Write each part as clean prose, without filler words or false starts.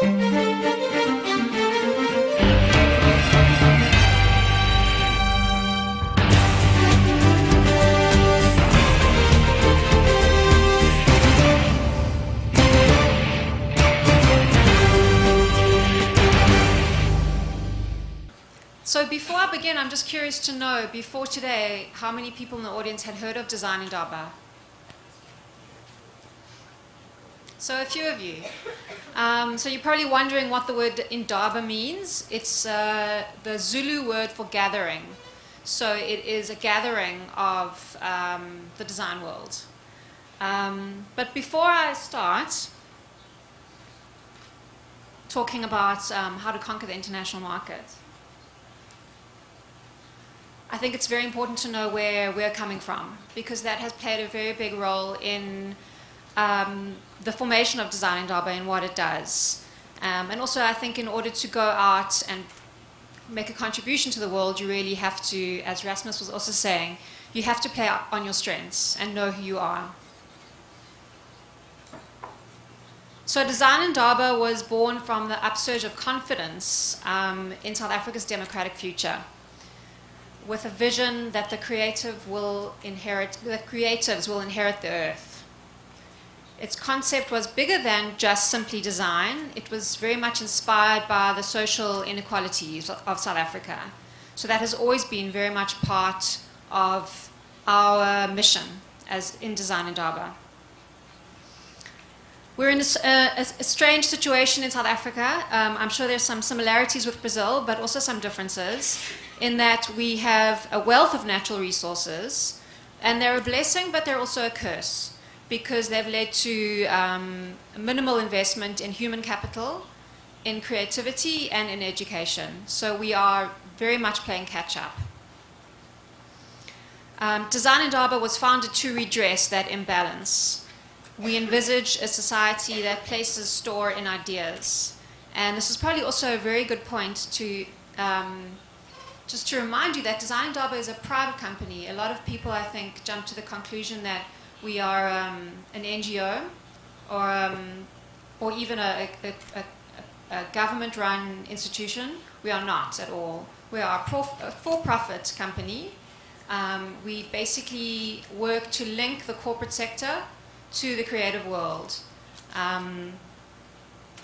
So before I begin, I'm just curious to know, before today, how many people in the audience had heard of Design Indaba? So a few of you. So you're probably wondering what the word Indaba means. It's the Zulu word for gathering. So it is a gathering of the design world. But before I start talking about how to conquer the international market, I think it's very important to know where we're coming from, because that has played a very big role in the formation of Design Indaba and what it does. And also I think in order to go out and make a contribution to the world, you really have to, as Rasmus was also saying, you have to play on your strengths and know who you are. So Design Indaba was born from the upsurge of confidence in South Africa's democratic future, with a vision that the creatives will inherit the earth. Its concept was bigger than just simply design. It was very much inspired by the social inequalities of South Africa. So that has always been very much part of our mission as in Design Indaba. We're in a strange situation in South Africa. I'm sure there's some similarities with Brazil, but also some differences, in that we have a wealth of natural resources, and they're a blessing, but they're also a curse, because they've led to minimal investment in human capital, in creativity, and in education. So we are very much playing catch-up. Design Indaba was founded to redress that imbalance. We envisage a society that places store in ideas. And this is probably also a very good point to just to remind you that Design Indaba is a private company. A lot of people, I think, jump to the conclusion that we are an NGO or even a government-run institution. We are not at all. We are a for-profit company. We basically work to link the corporate sector to the creative world.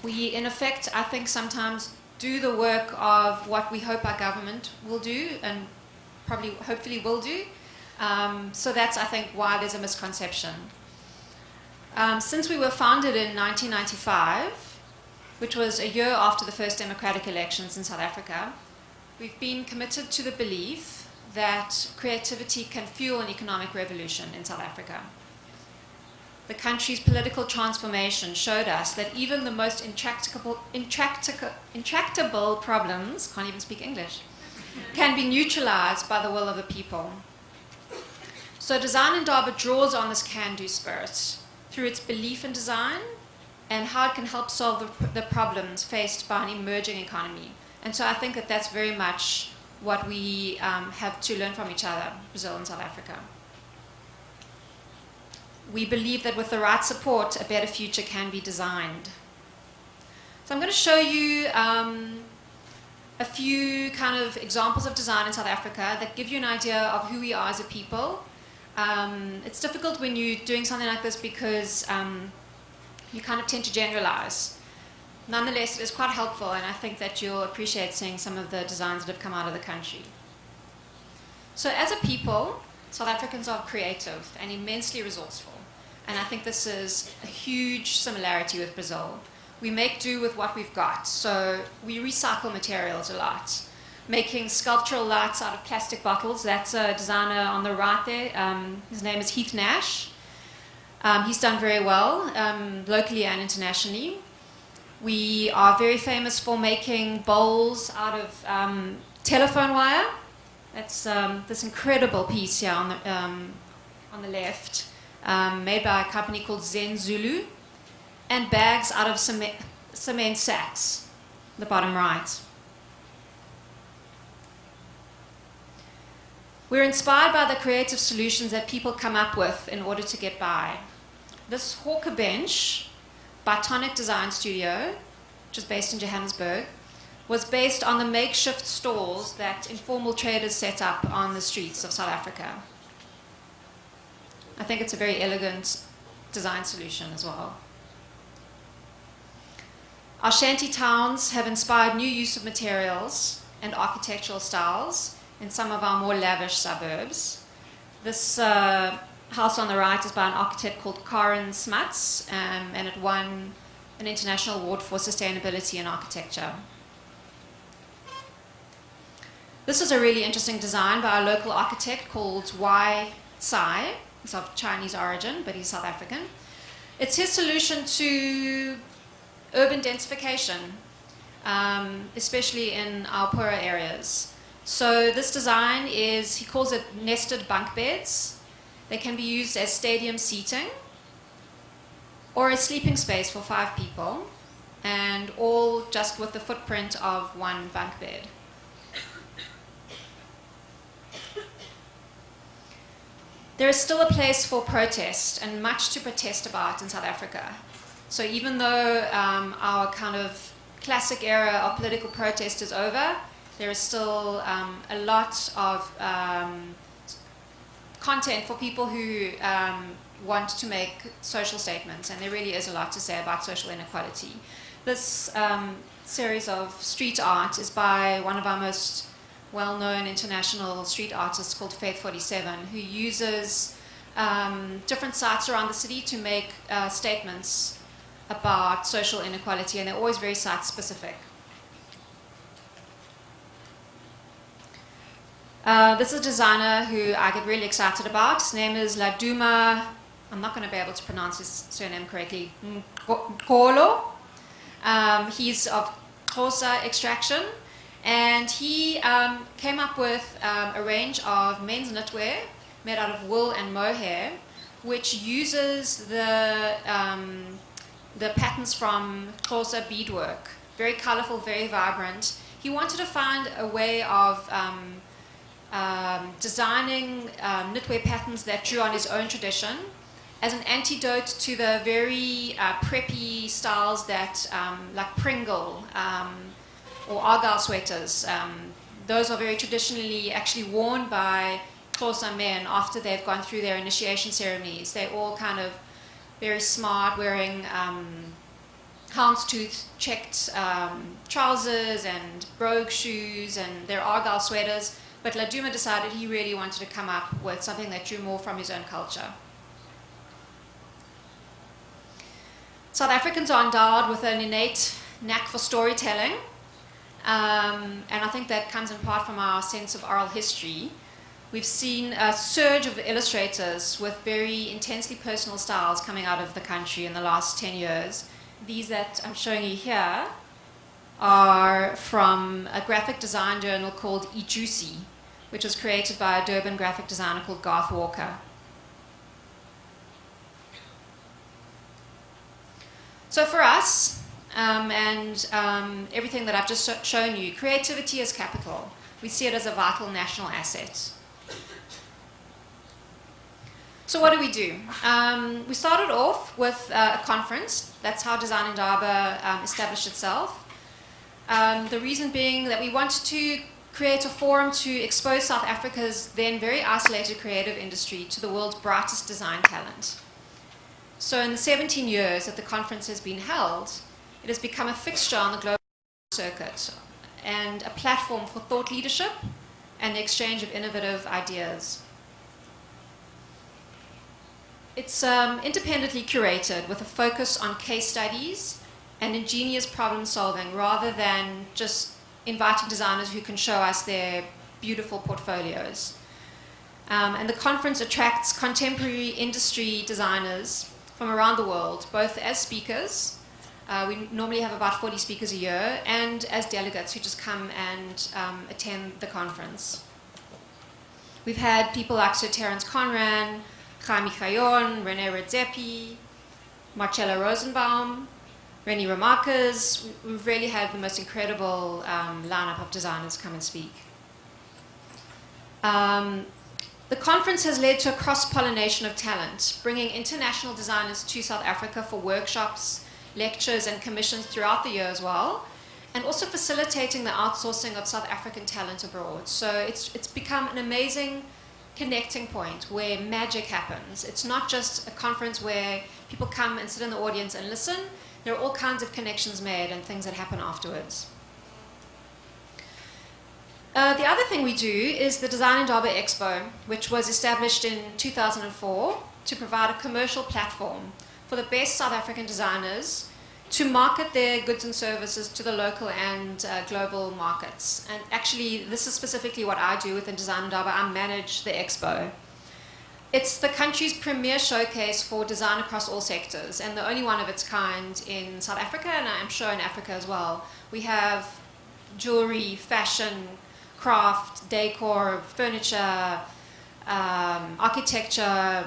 We, in effect, I think sometimes do the work of what we hope our government will do, and probably, hopefully will do. So that's, I think, why there's a misconception. Since we were founded in 1995, which was a year after the first democratic elections in South Africa, we've been committed to the belief that creativity can fuel an economic revolution in South Africa. The country's political transformation showed us that even the most intractable problems, can't even speak English, can be neutralized by the will of the people. So Design Indaba draws on this can-do spirit through its belief in design and how it can help solve the problems faced by an emerging economy. And so I think that that's very much what we have to learn from each other, Brazil and South Africa. We believe that with the right support, a better future can be designed. So I'm going to show you a few kind of examples of design in South Africa that give you an idea of who we are as a people. It's difficult when you're doing something like this because you kind of tend to generalize. Nonetheless, it is quite helpful, and I think that you'll appreciate seeing some of the designs that have come out of the country. So as a people, South Africans are creative and immensely resourceful. And I think this is a huge similarity with Brazil. We make do with what we've got. So we recycle materials a lot. Making sculptural lights out of plastic bottles. That's a designer on the right there. His name is Heath Nash. He's done very well, locally and internationally. We are very famous for making bowls out of telephone wire. That's this incredible piece here on the left, made by a company called Zen Zulu, and bags out of cement sacks, the bottom right. We're inspired by the creative solutions that people come up with in order to get by. This hawker bench by Tonic Design Studio, which is based in Johannesburg, was based on the makeshift stalls that informal traders set up on the streets of South Africa. I think it's a very elegant design solution as well. Our shanty towns have inspired new use of materials and architectural styles in some of our more lavish suburbs. This house on the right is by an architect called Karen Smuts, and it won an international award for sustainability in architecture. This is a really interesting design by a local architect called Y Tsai. He's of Chinese origin, but he's South African. It's his solution to urban densification, especially in our poorer areas. So this design is, he calls it nested bunk beds. They can be used as stadium seating or a sleeping space for 5 people, and all just with the footprint of one bunk bed. There is still a place for protest and much to protest about in South Africa. So even though our kind of classic era of political protest is over, there is still a lot of content for people who want to make social statements, and there really is a lot to say about social inequality. This series of street art is by one of our most well-known international street artists called Faith 47, who uses different sites around the city to make statements about social inequality, and they're always very site-specific. This is a designer who I get really excited about. His name is Laduma, I'm not going to be able to pronounce his surname correctly, Nkolo. He's of Xhosa extraction, and he came up with a range of men's knitwear made out of wool and mohair, which uses the patterns from Xhosa beadwork. Very colorful, very vibrant. He wanted to find a way of designing knitwear patterns that drew on his own tradition as an antidote to the very preppy styles that, like Pringle or Argyle sweaters. Those are very traditionally actually worn by Xhosa men after they've gone through their initiation ceremonies. They're all kind of very smart, wearing houndstooth checked trousers and brogue shoes, and their Argyle sweaters. But Laduma decided he really wanted to come up with something that drew more from his own culture. South Africans are endowed with an innate knack for storytelling, and I think that comes in part from our sense of oral history. We've seen a surge of illustrators with very intensely personal styles coming out of the country in the last 10 years. These that I'm showing you here are from a graphic design journal called eJuicy, which was created by a Durban graphic designer called Garth Walker. So for us, and everything that I've just shown you, creativity is capital. We see it as a vital national asset. So what do? We started off with a conference. That's how Design Indaba established itself. The reason being that we wanted to create a forum to expose South Africa's then very isolated creative industry to the world's brightest design talent. So in the 17 years that the conference has been held, it has become a fixture on the global circuit and a platform for thought leadership and the exchange of innovative ideas. It's independently curated with a focus on case studies and ingenious problem solving rather than just inviting designers who can show us their beautiful portfolios. And the conference attracts contemporary industry designers from around the world, both as speakers, we normally have about 40 speakers a year, and as delegates who just come and attend the conference. We've had people like Sir Terence Conran, Jaime Chayon, René Redzepi, Marcella Rosenbaum, Rennie Remarkers. We've really had the most incredible lineup of designers come and speak. The conference has led to a cross-pollination of talent, bringing international designers to South Africa for workshops, lectures and commissions throughout the year as well, and also facilitating the outsourcing of South African talent abroad. So it's become an amazing connecting point where magic happens. It's not just a conference where people come and sit in the audience and listen. There are all kinds of connections made and things that happen afterwards. The other thing we do is the Design Indaba Expo, which was established in 2004 to provide a commercial platform for the best South African designers to market their goods and services to the local and global markets. And actually, this is specifically what I do within Design Indaba. I manage the expo. It's the country's premier showcase for design across all sectors, and the only one of its kind in South Africa, and I'm sure in Africa as well. We have jewelry, fashion, craft, decor, furniture, architecture,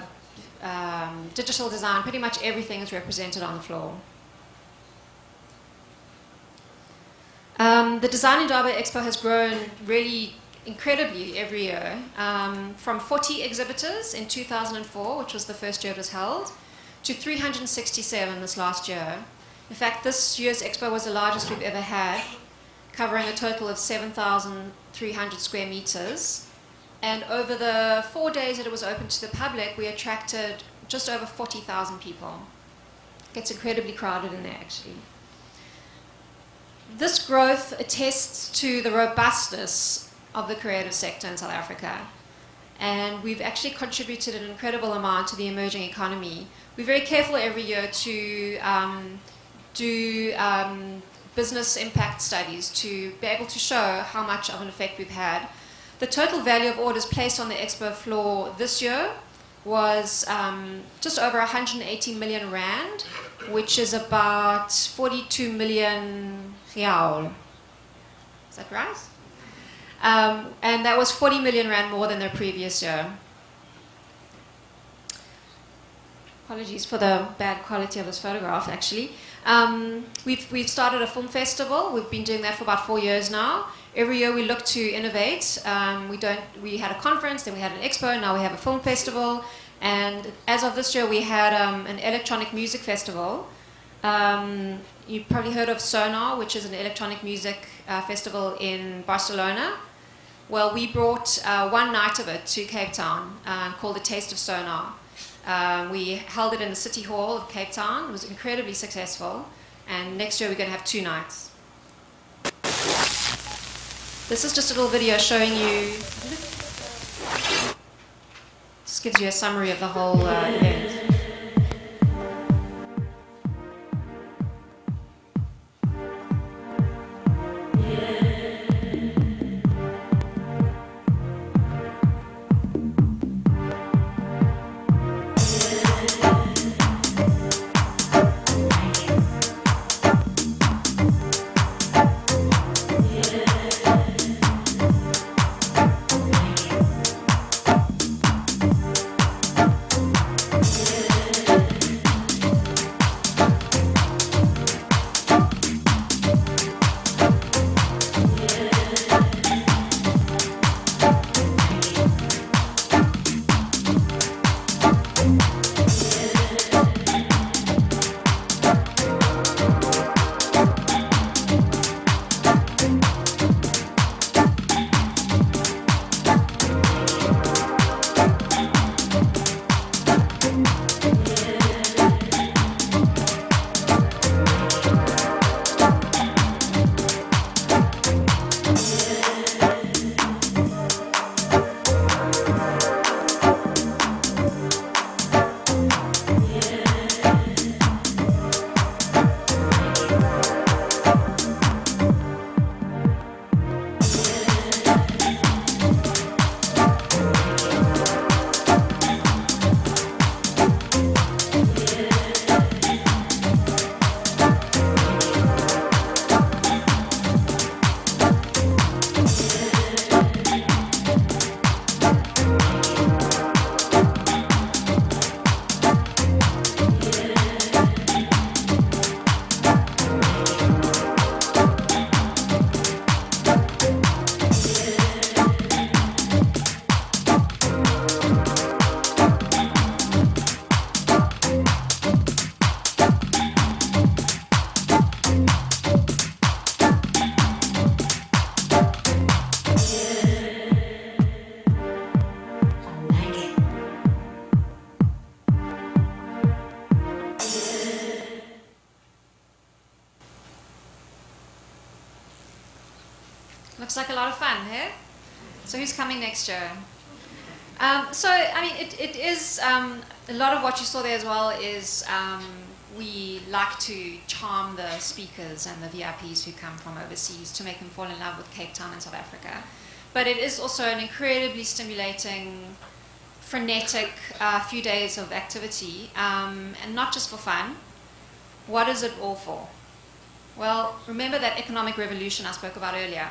digital design. Pretty much everything is represented on the floor. The Design Indaba Expo has grown really incredibly every year, from 40 exhibitors in 2004, which was the first year it was held, to 367 this last year. In fact, this year's expo was the largest we've ever had, covering a total of 7,300 square meters. And over the 4 days that it was open to the public, we attracted just over 40,000 people. It gets incredibly crowded in there, actually. This growth attests to the robustness of the creative sector in South Africa. And we've actually contributed an incredible amount to the emerging economy. We're very careful every year to do business impact studies to be able to show how much of an effect we've had. The total value of orders placed on the expo floor this year was just over 180 million rand, which is about 42 million real. Is that right? And that was 40 million rand more than the previous year. Apologies for the bad quality of this photograph, actually. We've started a film festival. We've been doing that for about 4 years now. Every year we look to innovate. We had a conference, then we had an expo, now we have a film festival. And as of this year, we had an electronic music festival. You've probably heard of Sonar, which is an electronic music festival in Barcelona. Well, we brought one night of it to Cape Town called The Taste of Sonar. We held it in the City Hall of Cape Town. It was incredibly successful. And next year we're going to have 2 nights. This is just a little video showing you, this gives you a summary of the whole event. Looks like a lot of fun, hey? So who's coming next year? It is, a lot of what you saw there as well is we like to charm the speakers and the VIPs who come from overseas to make them fall in love with Cape Town and South Africa. But it is also an incredibly stimulating, frenetic few days of activity, and not just for fun. What is it all for? Well, remember that economic revolution I spoke about earlier.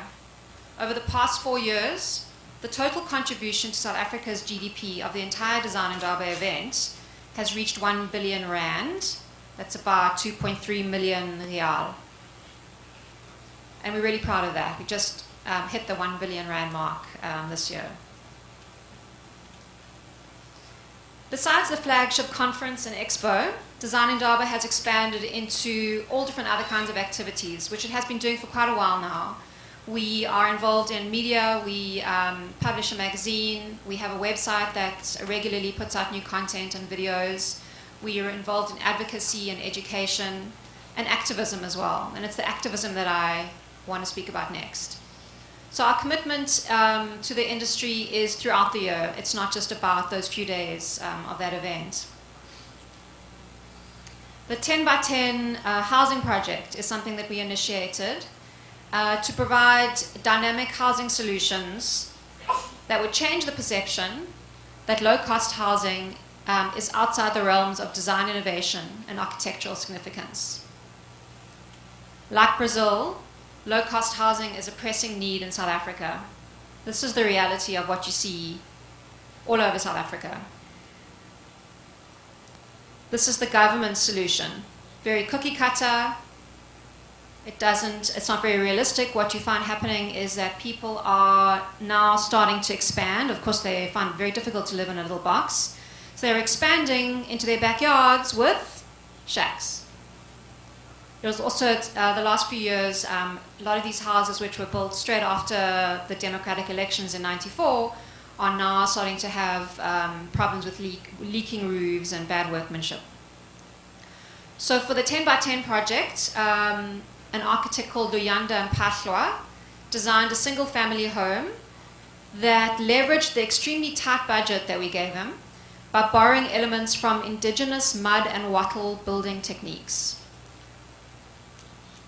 Over the past 4 years, the total contribution to South Africa's GDP of the entire Design Indaba event has reached 1 billion rand. That's about 2.3 million real. And we're really proud of that. We just hit the 1 billion rand mark this year. Besides the flagship conference and expo, Design Indaba has expanded into all different other kinds of activities, which it has been doing for quite a while now. We are involved in media, we publish a magazine, we have a website that regularly puts out new content and videos. We are involved in advocacy and education and activism as well. And it's the activism that I want to speak about next. So our commitment to the industry is throughout the year. It's not just about those few days of that event. The 10 by 10 housing project is something that we initiated to provide dynamic housing solutions that would change the perception that low-cost housing is outside the realms of design innovation and architectural significance. Like Brazil, low-cost housing is a pressing need in South Africa. This is the reality of what you see all over South Africa. This is the government's solution. Very cookie cutter. It's not very realistic. What you find happening is that people are now starting to expand. Of course, they find it very difficult to live in a little box. So they're expanding into their backyards with shacks. There's also, the last few years, a lot of these houses which were built straight after the democratic elections in '94 are now starting to have problems with leaking roofs and bad workmanship. So for the 10 by 10 project, an architect called Luyanda Mpahlwa designed a single family home that leveraged the extremely tight budget that we gave him by borrowing elements from indigenous mud and wattle building techniques.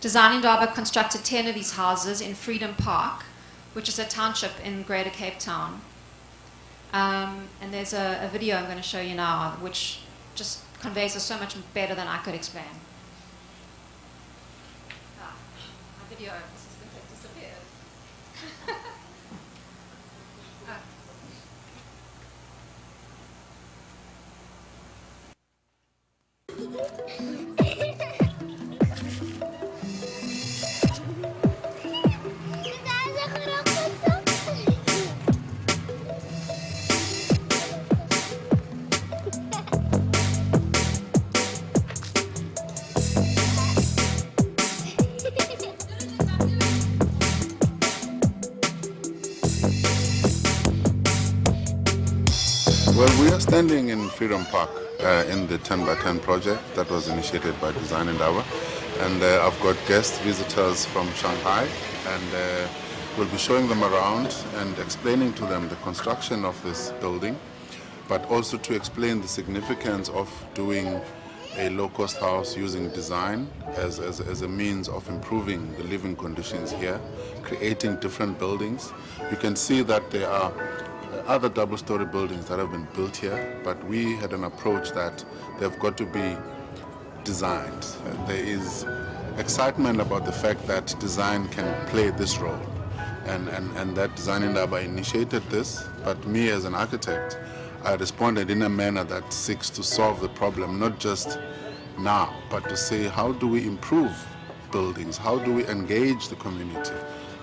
Design Indaba constructed 10 of these houses in Freedom Park, which is a township in Greater Cape Town. And there's a video I'm going to show you now, which just conveys it so much better than I could explain. My video disappeared. Well, we are standing in Freedom Park in the 10 by 10 project that was initiated by Design Indaba, and I've got guest visitors from Shanghai, and we'll be showing them around and explaining to them the construction of this building, but also to explain the significance of doing a low-cost house using design as a means of improving the living conditions here, creating different buildings. You can see that there are other double-story buildings that have been built here, but we had an approach that they've got to be designed. There is excitement about the fact that design can play this role, and that Design Indaba initiated this, but me as an architect, I responded in a manner that seeks to solve the problem, not just now, but to say, how do we improve buildings? How do we engage the community?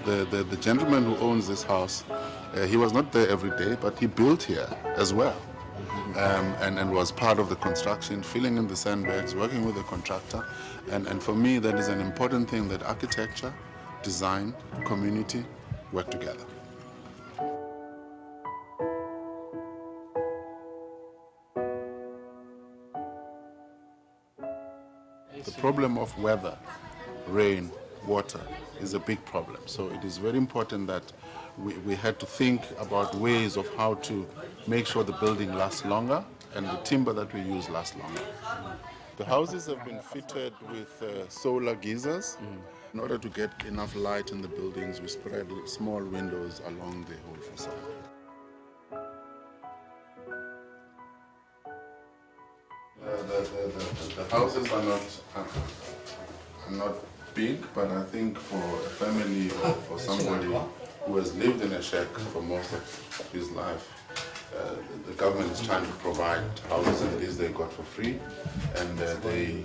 The gentleman who owns this house, he was not there every day, but he built here as well, and was part of the construction, filling in the sandbags, working with the contractor. And for me, that is an important thing, that architecture, design, community work together. The problem of weather, rain, water is a big problem. So it is very important that we had to think about ways of how to make sure the building lasts longer and the timber that we use lasts longer. The houses have been fitted with solar geysers. In order to get enough light in the buildings, we spread small windows along the whole facade. The houses are not big, but I think for a family or for somebody who has lived in a shack for most of his life, the government is trying to provide houses, and these they got for free, and they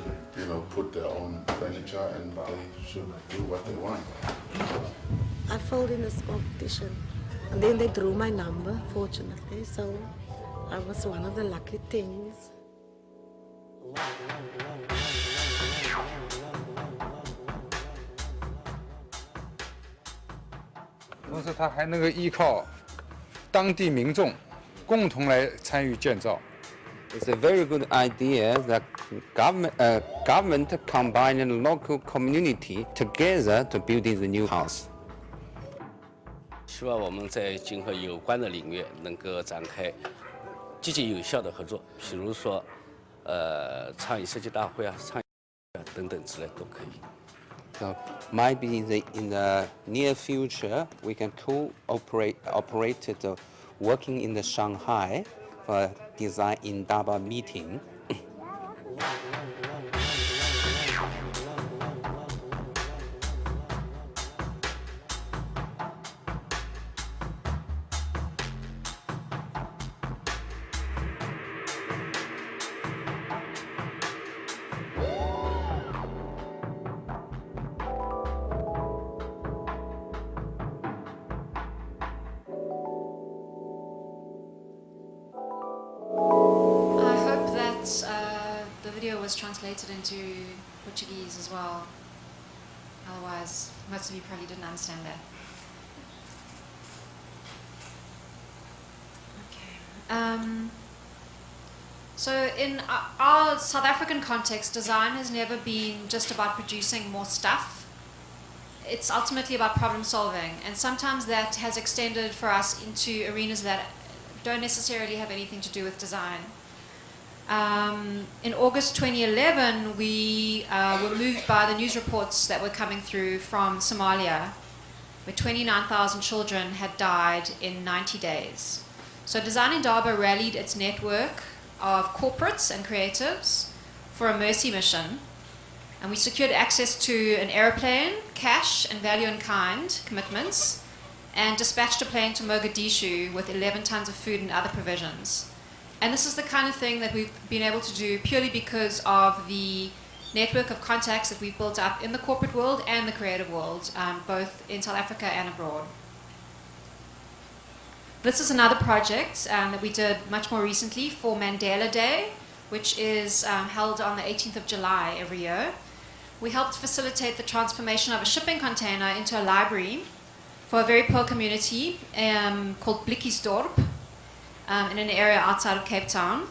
put their own furniture, and they should do what they want. I filled in this competition, and then they drew my number, fortunately, so I was one of the lucky things. 同时，它还能够依靠当地民众共同来参与建造。 It's a very good idea that government combining local community together to build the new house. 希望我们在今后有关的领域能够展开积极有效的合作，比如说倡议设计大会啊、倡议等等之类都可以。 So maybe in the near future we can cooperate working in the Shanghai for design Indaba meeting. The video was translated into Portuguese as well. Otherwise, most of you probably didn't understand that. Okay. So in our South African context, design has never been just about producing more stuff. It's ultimately about problem solving, and sometimes that has extended for us into arenas that don't necessarily have anything to do with design. In August 2011, we were moved by the news reports that were coming through from Somalia, where 29,000 children had died in 90 days. So Design Indaba rallied its network of corporates and creatives for a mercy mission, and we secured access to an airplane, cash and value in kind commitments, and dispatched a plane to Mogadishu with 11 tons of food and other provisions. And this is the kind of thing that we've been able to do purely because of the network of contacts that we've built up in the corporate world and the creative world, both in South Africa and abroad. This is another project that we did much more recently for Mandela Day, which is held on the 18th of July every year. We helped facilitate the transformation of a shipping container into a library for a very poor community called Blikkiesdorp, in an area outside of Cape Town.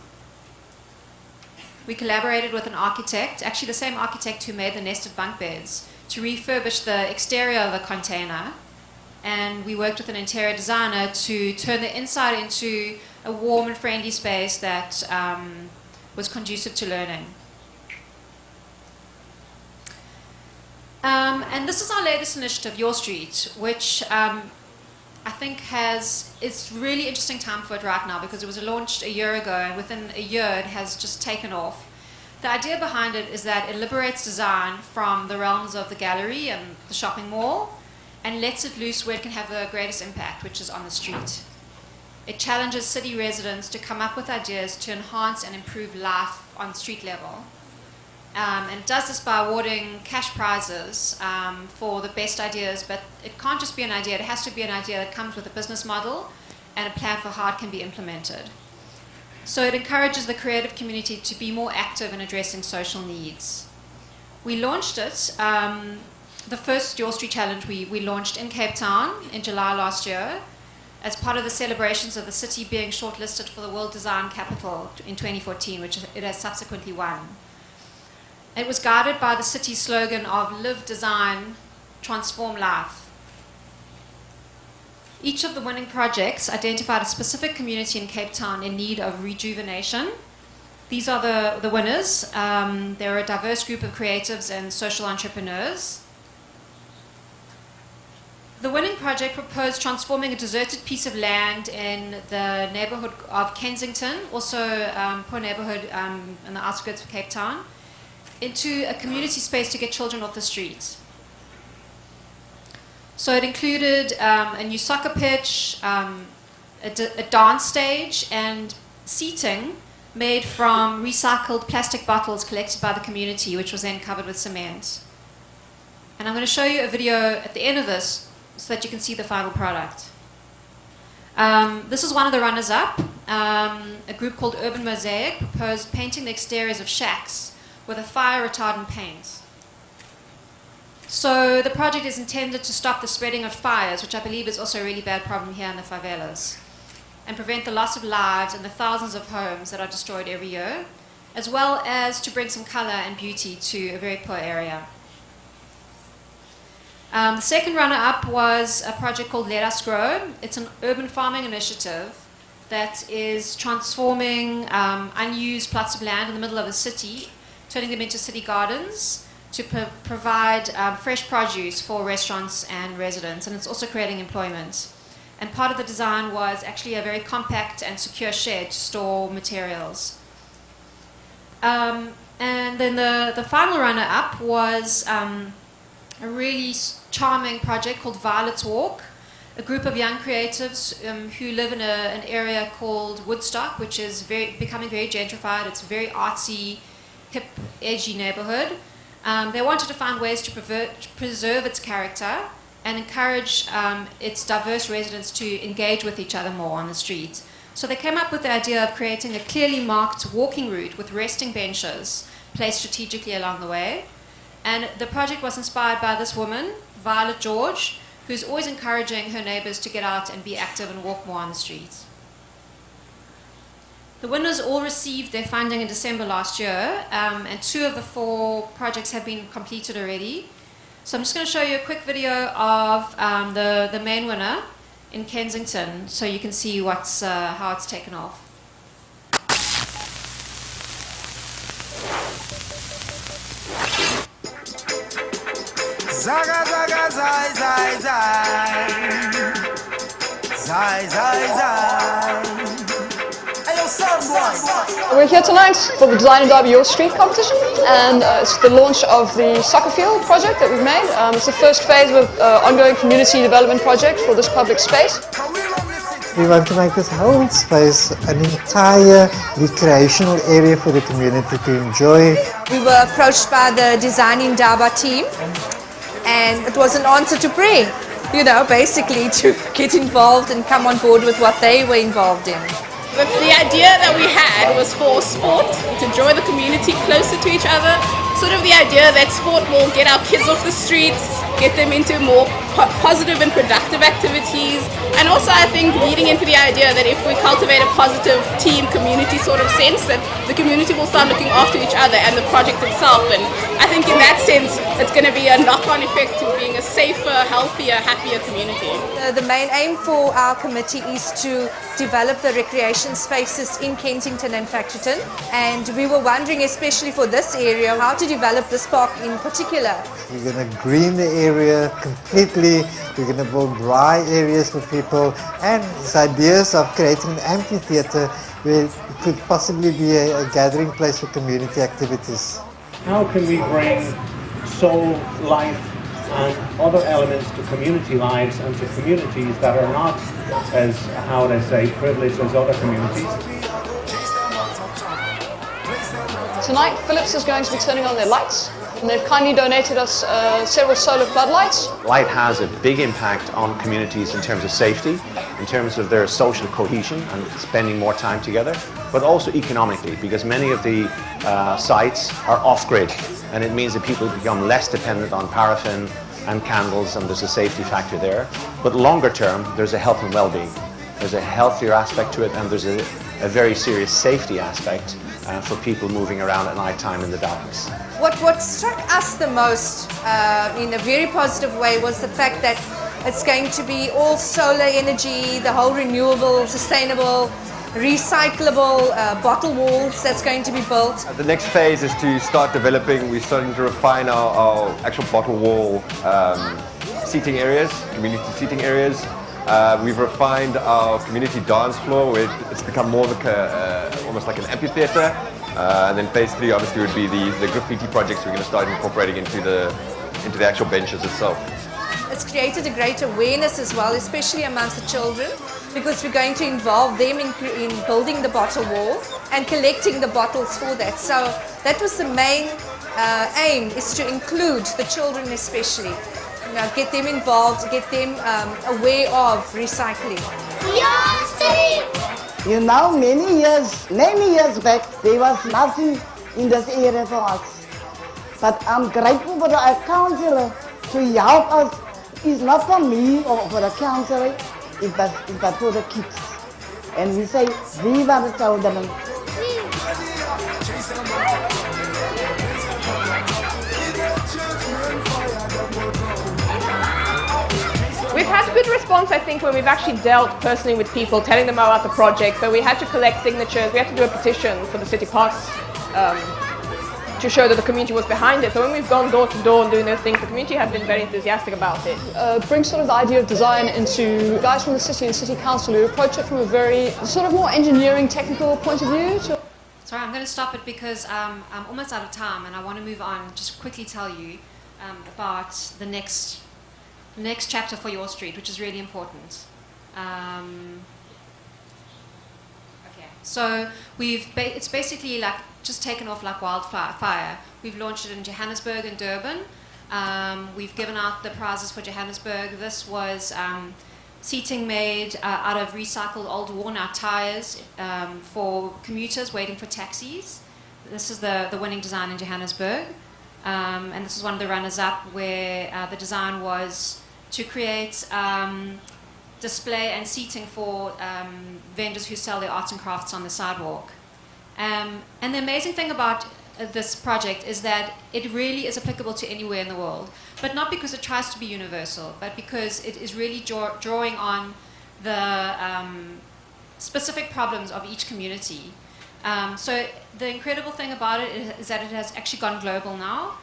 We collaborated with an architect, actually the same architect who made the nested bunk beds, to refurbish the exterior of the container, and we worked with an interior designer to turn the inside into a warm and friendly space that was conducive to learning. And this is our latest initiative, Your Street, which I think it's really interesting time for it right now because it was launched a year ago, and within a year it has just taken off. The idea behind it is that it liberates design from the realms of the gallery and the shopping mall and lets it loose where it can have the greatest impact, which is on the street. It challenges city residents to come up with ideas to enhance and improve life on street level. And it does this by awarding cash prizes for the best ideas, but it can't just be an idea. It has to be an idea that comes with a business model and a plan for how it can be implemented. So it encourages the creative community to be more active in addressing social needs. We launched it, the first Your Street Challenge we launched in Cape Town in July last year as part of the celebrations of the city being shortlisted for the World Design Capital in 2014, which it has subsequently won. It was guided by the city's slogan of live design, transform life. Each of the winning projects identified a specific community in Cape Town in need of rejuvenation. These are the winners. They're a diverse group of creatives and social entrepreneurs. The winning project proposed transforming a deserted piece of land in the neighborhood of Kensington, also poor neighborhood in the outskirts of Cape Town, into a community space to get children off the street. So it included a new soccer pitch, a dance stage, and seating made from recycled plastic bottles collected by the community, which was then covered with cement. And I'm going to show you a video at the end of this so that you can see the final product. This is one of the runners-up. A group called Urban Mosaic proposed painting the exteriors of shacks with a fire-retardant paint. So the project is intended to stop the spreading of fires, which I believe is also a really bad problem here in the favelas, and prevent the loss of lives and the thousands of homes that are destroyed every year, as well as to bring some color and beauty to a very poor area. The second runner-up was a project called Let Us Grow. It's an urban farming initiative that is transforming unused plots of land in the middle of a city, turning them into city gardens to provide fresh produce for restaurants and residents, and it's also creating employment. And part of the design was actually a very compact and secure shed to store materials. And then the final runner-up was a really charming project called Violet's Walk, a group of young creatives who live in an area called Woodstock, which is becoming very gentrified. It's a very artsy, hip, edgy neighborhood. They wanted to find ways to preserve its character and encourage its diverse residents to engage with each other more on the street. So they came up with the idea of creating a clearly marked walking route with resting benches placed strategically along the way. And the project was inspired by this woman, Violet George, who's always encouraging her neighbors to get out and be active and walk more on the streets. The winners all received their funding in December last year, and 2 of the 4 projects have been completed already. So I'm just going to show you a quick video of the main winner in Kensington, so you can see how it's taken off. Zaga zaga zai zai zai zai zai zai. Ayo soundboy. We're here tonight for the Design Indaba Your Street competition, and it's the launch of the soccer field project that we've made. It's the first phase of an ongoing community development project for this public space. We want to make this whole space an entire recreational area for the community to enjoy. We were approached by the Design Indaba team, and it was an answer to prayer, basically to get involved and come on board with what they were involved in. The idea that we had was for sport, to draw the community closer to each other, sort of the idea that sport will get our kids off the streets, get them into more positive and productive activities, and also I think leading into the idea that if we cultivate a positive team community sort of sense, that the community will start looking after each other and the project itself, and I think in that sense it's going to be a knock-on effect to being a safer, healthier, happier community. The main aim for our committee is to develop the recreation spaces in Kensington and Factorton, and we were wondering, especially for this area, how to develop this park in particular. We're going to green the area completely. We're going to build dry areas for people, and this ideas of creating an amphitheatre where it could possibly be a gathering place for community activities. How can we bring soul, life and other elements to community lives and to communities that are not as, how would I say, privileged as other communities? Tonight, Philips is going to be turning on their lights, and they've kindly donated us several solar floodlights. Light has a big impact on communities in terms of safety, in terms of their social cohesion and spending more time together, but also economically, because many of the sites are off-grid, and it means that people become less dependent on paraffin and candles, and there's a safety factor there. But longer term, there's a health and well-being. There's a healthier aspect to it, and there's a a very serious safety aspect for people moving around at night time in the darkness. What struck us the most in a very positive way was the fact that it's going to be all solar energy, the whole renewable, sustainable, recyclable bottle walls that's going to be built. The next phase is to start developing, we're starting to refine our actual bottle wall seating areas, community seating areas. We've refined our community dance floor where it's become more like almost like an amphitheater. And then phase 3 obviously would be the graffiti projects we're going to start incorporating into the actual benches itself. It's created a great awareness as well, especially amongst the children, because we're going to involve them in building the bottle wall and collecting the bottles for that. So that was the main aim, is to include the children especially. You know, get them involved, get them aware of recycling. You know, many years back, there was nothing in this area for us. But I'm grateful for the councillor to help us. It's not for me or for the councillor, but for the kids. And we say, Viva the children. We've had good response, I think, when we've actually dealt personally with people, telling them about the project. So we had to collect signatures, we had to do a petition for the city parks to show that the community was behind it. So when we've gone door to door and doing those things, the community have been very enthusiastic about it. Bring sort of the idea of design into guys from the city and city council who approach it from a very sort of more engineering, technical point of view. Sorry, I'm going to stop it because I'm almost out of time and I want to move on. Just quickly tell you about the next chapter for your street, which is really important. Okay, so it's basically like just taken off like wildfire. We've launched it in Johannesburg and Durban. We've given out the prizes for Johannesburg. This was seating made out of recycled old worn-out tires for commuters waiting for taxis. This is the winning design in Johannesburg. And this is one of the runners-up where the design was to create display and seating for vendors who sell their arts and crafts on the sidewalk. And the amazing thing about this project is that it really is applicable to anywhere in the world, but not because it tries to be universal, but because it is really drawing on the specific problems of each community. So the incredible thing about it is that it has actually gone global now.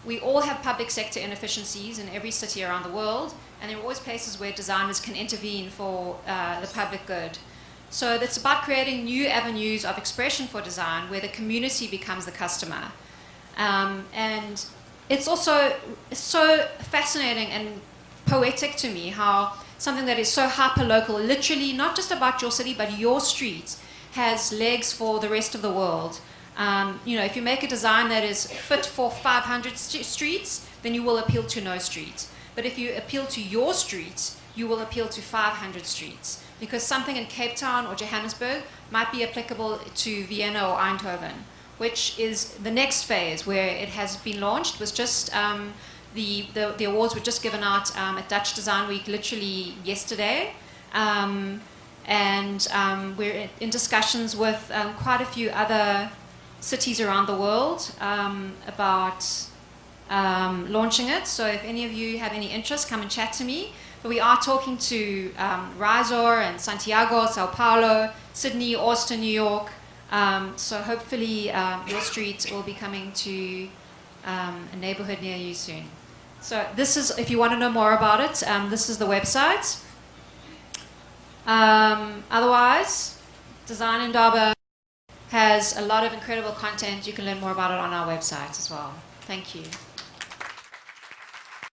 We all have public sector inefficiencies in every city around the world, and there are always places where designers can intervene for the public good. So it's about creating new avenues of expression for design where the community becomes the customer. And it's also so fascinating and poetic to me how something that is so hyper-local, literally not just about your city, but your street, has legs for the rest of the world. You know, if you make a design that is fit for 500 streets, then you will appeal to no street. But if you appeal to your street, you will appeal to 500 streets. Because something in Cape Town or Johannesburg might be applicable to Vienna or Eindhoven, which is the next phase where it has been launched. It was just the awards were just given out at Dutch Design Week literally yesterday. And we're in discussions with quite a few other cities around the world about launching it. So if any of you have any interest, come and chat to me. But we are talking to Rizor and Santiago, Sao Paulo, Sydney, Austin, New York. So hopefully your street will be coming to a neighborhood near you soon. So this is, if you want to know more about it, this is the website. Otherwise, Design Indaba has a lot of incredible content. You can learn more about it on our website as well. Thank you.